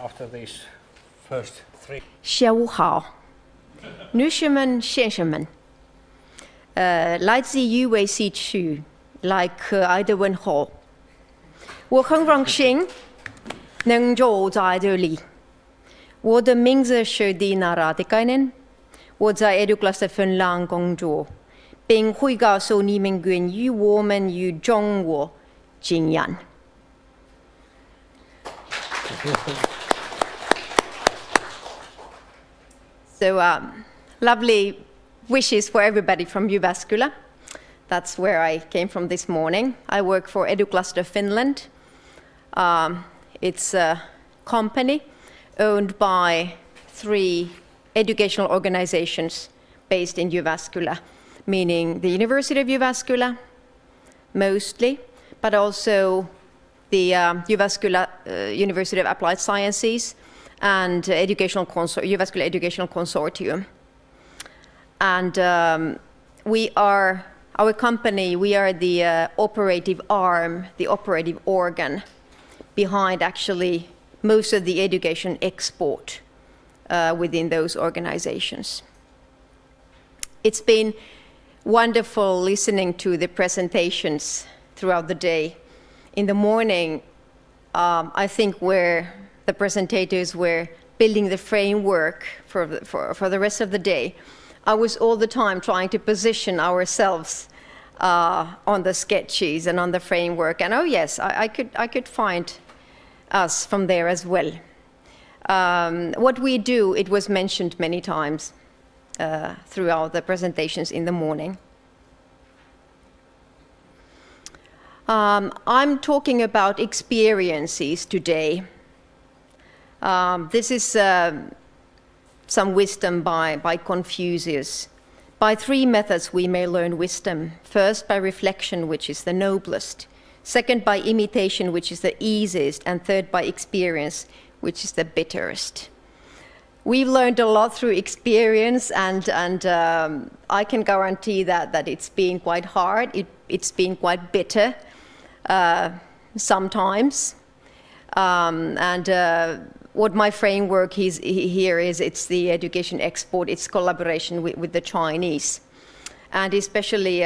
after these first three. 下午好，女士们、先生们，来自于维西区，来可爱的问候。我很荣幸能坐在这里。我的名字是 Tiina Raatikainen，我在 EduCluster 芬兰工作，并会告诉你们关于我们与中国经验。So lovely wishes for everybody from Jyväskylä. That's where I came from this morning. I work for EduCluster Finland. It's a company owned by 3 educational organizations based in Jyväskylä, meaning the University of Jyväskylä, mostly, but also the Jyväskylä University of Applied Sciences and Jyväskylä Educational Consortium. And our company, we are the operative arm, the operative organ behind actually most of the education export within those organizations. It's been wonderful listening to the presentations throughout the day. In the morning, I think where the presentators were building the framework for the rest of the day, I was all the time trying to position ourselves on the sketches and on the framework. And oh yes, I could find us from there as well. What we do, it was mentioned many times throughout the presentations in the morning. I'm talking about experiences today. This is some wisdom by Confucius. By 3 methods we may learn wisdom. First, by reflection, which is the noblest. Second, by imitation, which is the easiest. And third, by experience, which is the bitterest. We've learned a lot through experience, and I can guarantee that it's been quite hard. It's been quite bitter sometimes. What my framework here is, it's the education export, it's collaboration with the Chinese. And especially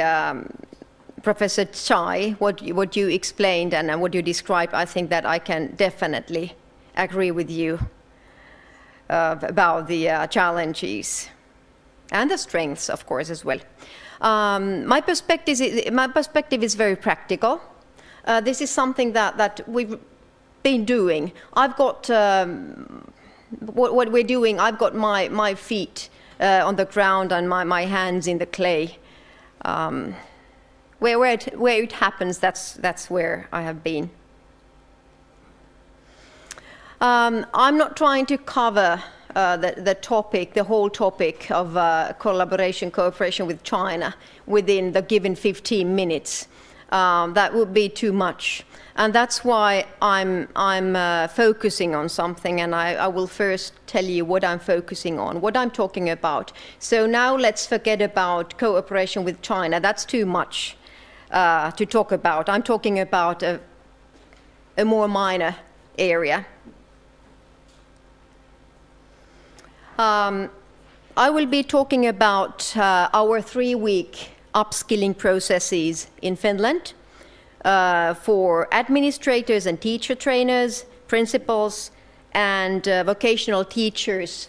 Professor Chai, what you explained and what you described, I think that I can definitely agree with you about the challenges and the strengths, of course, as well. My perspective is very practical. This is something that we've been doing. I've got what we're doing. I've got my feet on the ground and my hands in the clay. Where it happens, that's where I have been. I'm not trying to cover the whole topic of cooperation with China within the given 15 minutes. That would be too much. And that's why I'm focusing on something, and I will first tell you what I'm focusing on, what I'm talking about. So now let's forget about cooperation with China. That's too much to talk about. I'm talking about a more minor area. I will be talking about our 3-week upskilling processes in Finland for administrators and teacher trainers, principals, and vocational teachers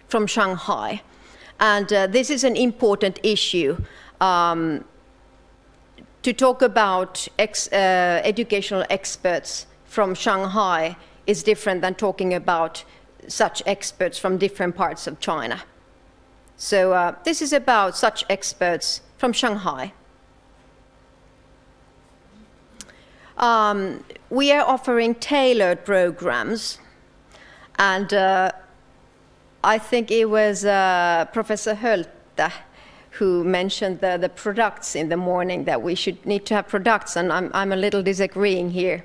from Shanghai. And this is an important issue. To talk about educational experts from Shanghai is different than talking about such experts from different parts of China. So this is about such experts from Shanghai. We are offering tailored programs, and I think it was Professor Höltä who mentioned the products in the morning, that we need to have products, and I'm a little disagreeing here.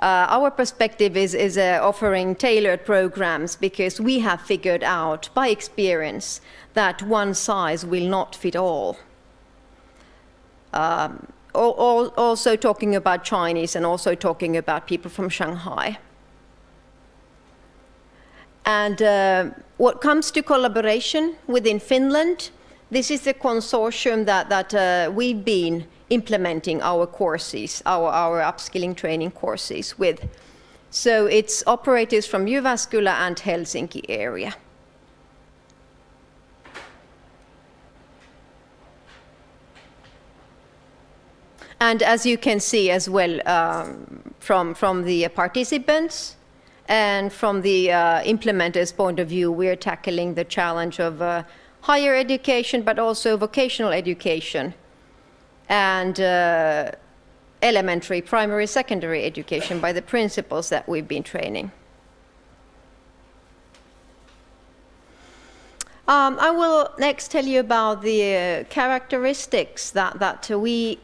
Our perspective is offering tailored programs because we have figured out by experience that one size will not fit all. Also talking about Chinese and also talking about people from Shanghai. And what comes to collaboration within Finland, this is the consortium that we've been implementing our courses, our upskilling training courses with. So it's operators from Jyväskylä and Helsinki area. And as you can see as well from the participants and from the implementers' point of view, we're tackling the challenge of higher education, but also vocational education and elementary, primary, secondary education by the principles that we've been training. I will next tell you about the characteristics that we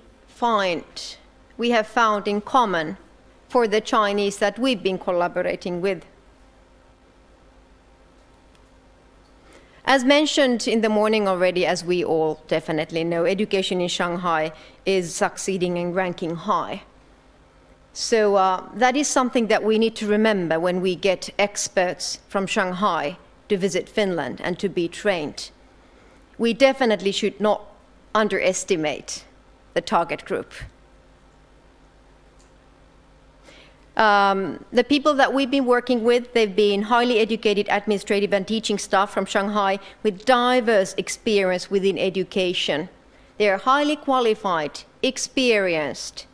have found in common for the Chinese that we've been collaborating with. As mentioned in the morning already, as we all definitely know, education in Shanghai is succeeding and ranking high. So that is something that we need to remember when we get experts from Shanghai to visit Finland and to be trained. We definitely should not underestimate the target group. The people that we've been working with, they've been highly educated administrative and teaching staff from Shanghai with diverse experience within education. They are highly qualified, experienced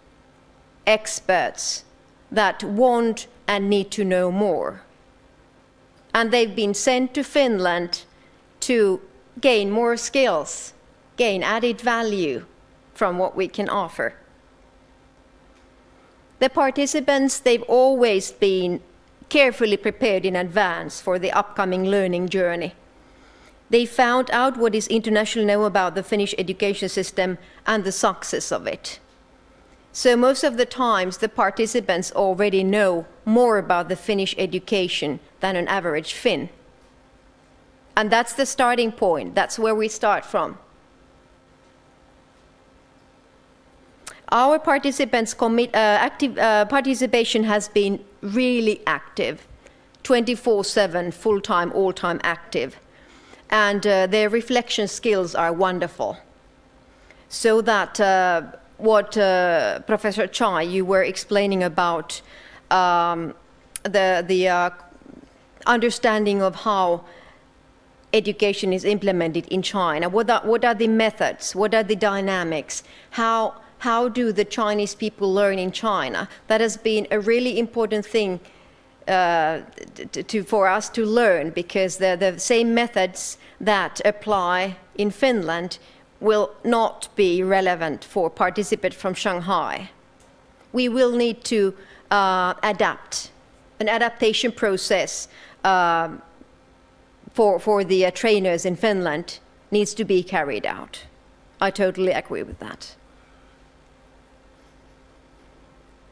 experts that want and need to know more. And they've been sent to Finland to gain more skills, gain added value from what we can offer. The participants, they've always been carefully prepared in advance for the upcoming learning journey. They found out what is international know about the Finnish education system and the success of it. So most of the times the participants already know more about the Finnish education than an average Finn. And that's the starting point. That's where we start from. Our participants' participation has been really active, 24/7, full-time, all-time active. And their reflection skills are wonderful. So that what Professor Chai, you were explaining about the understanding of how education is implemented in China. What are the methods? What are the dynamics? How do the Chinese people learn in China? That has been a really important thing for us to learn, because the same methods that apply in Finland will not be relevant for participants from Shanghai. We will need to adapt. An adaptation process for the trainers in Finland needs to be carried out. I totally agree with that.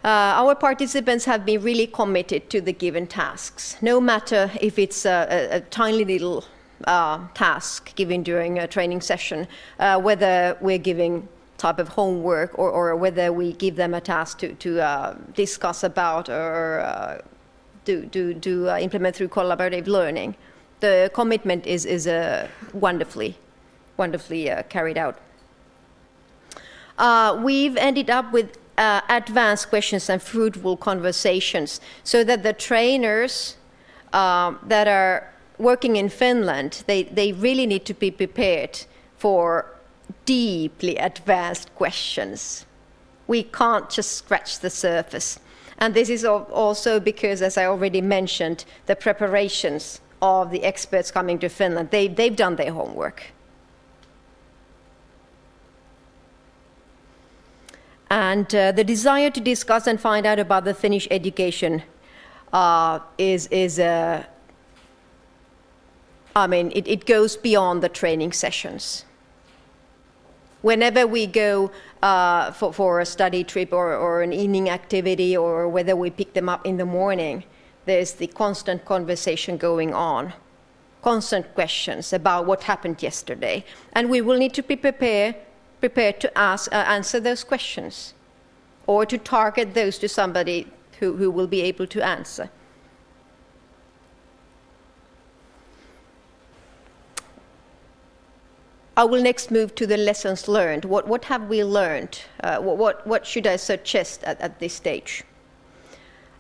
Our participants have been really committed to the given tasks, no matter if it's a tiny little task given during a training session, whether we're giving type of homework or whether we give them a task to discuss about or to implement through collaborative learning. The commitment is wonderfully carried out. We've ended up with advanced questions and fruitful conversations, so that the trainers that are working in Finland, they really need to be prepared for deeply advanced questions. We can't just scratch the surface. And this is also because, as I already mentioned, the preparations of the experts coming to Finland, they've done their homework. And the desire to discuss and find out about the Finnish education it goes beyond the training sessions. Whenever we go for a study trip or an evening activity, or whether we pick them up in the morning, there's the constant conversation going on, constant questions about what happened yesterday. And we will need to be prepared to answer those questions, or to target those to somebody who will be able to answer. I will next move to the lessons learned. What have we learned? What should I suggest at this stage?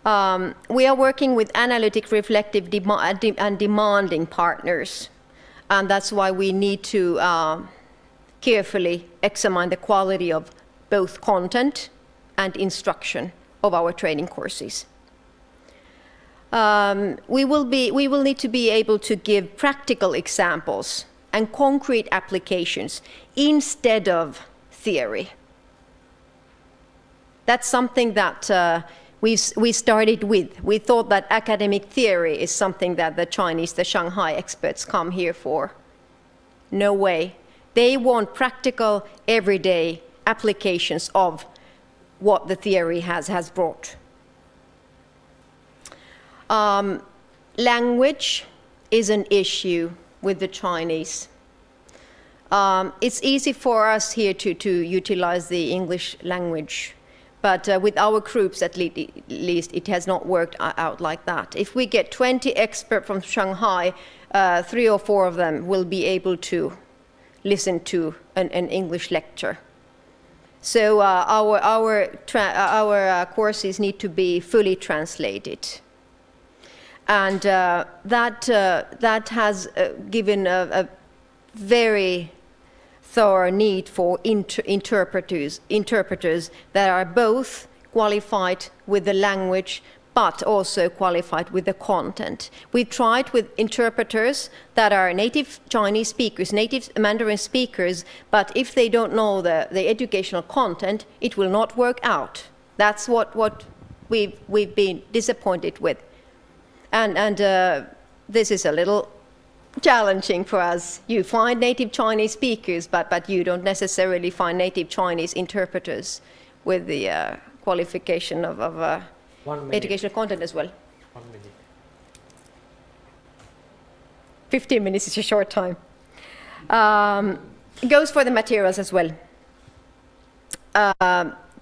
We are working with analytic, reflective, and demanding partners. And that's why we need to carefully examine the quality of both content and instruction of our training courses. We will need to be able to give practical examples and concrete applications instead of theory. That's something that we started with. We thought that academic theory is something that the Shanghai experts come here for. No way. They want practical, everyday applications of what the theory has brought. Language is an issue with the Chinese. It's easy for us here to utilize the English language, but with our groups at least it has not worked out like that. If we get 20 experts from Shanghai, 3 or 4 of them will be able to listen to an English lecture. So our courses need to be fully translated. And that has given a very thorough need for interpreters that are both qualified with the language but also qualified with the content. We tried with interpreters that are native Chinese speakers, native Mandarin speakers, but if they don't know the educational content, it will not work out. That's what we've been disappointed with. And this is a little challenging for us. You find native Chinese speakers, but you don't necessarily find native Chinese interpreters with the qualification of educational content as well. 1 minute. 15 minutes is a short time. It goes for the materials as well.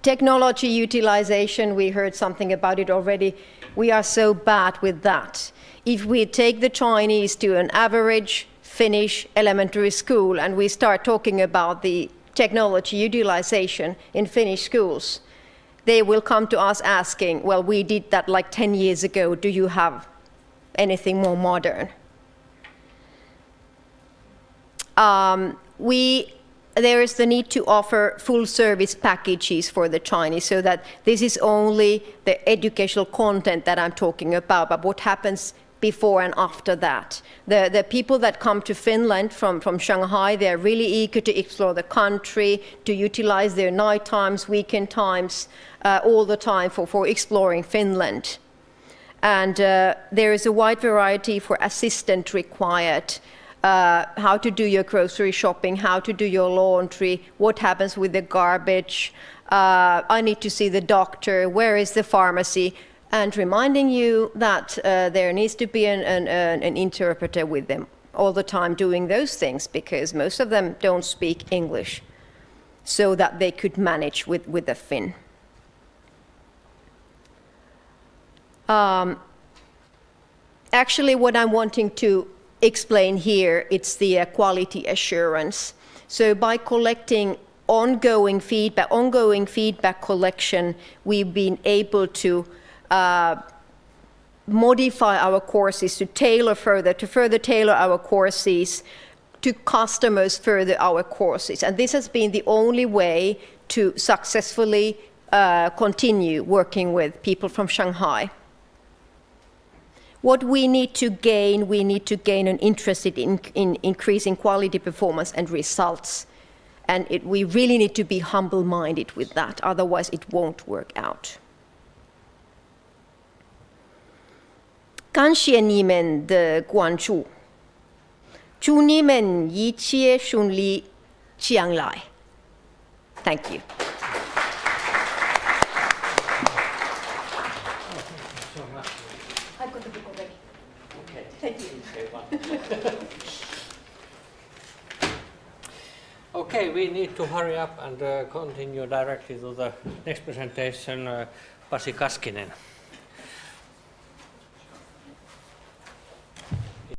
Technology utilization, we heard something about it already. We are so bad with that. If we take the Chinese to an average Finnish elementary school and we start talking about the technology utilization in Finnish schools, they will come to us asking, well, we did that like 10 years ago. Do you have anything more modern? There is the need to offer full service packages for the Chinese, so that this is only the educational content that I'm talking about, but what happens before and after that. The people that come to Finland from Shanghai, they're really eager to explore the country, to utilize their night times, weekend times, all the time for exploring Finland. And there is a wide variety for assistant required. How to do your grocery shopping, how to do your laundry, what happens with the garbage, I need to see the doctor, where is the pharmacy, and reminding you that there needs to be an interpreter with them all the time doing those things, because most of them don't speak English, so that they could manage with the Finn. Actually, what I'm wanting to explain here, it's the quality assurance. So by collecting ongoing feedback collection, we've been able to modify our courses to further tailor our courses to customers further our courses. And this has been the only way to successfully continue working with people from Shanghai. What we need to gain an interest in increasing quality, performance, and results. And we really need to be humble-minded with that, otherwise it won't work out. 感谢你们的关注，祝你们一切顺利将来。Thank you. I've got the book already. Okay. Thank you. Okay, we need to hurry up and continue directly to the next presentation, Pasi Kaskinen.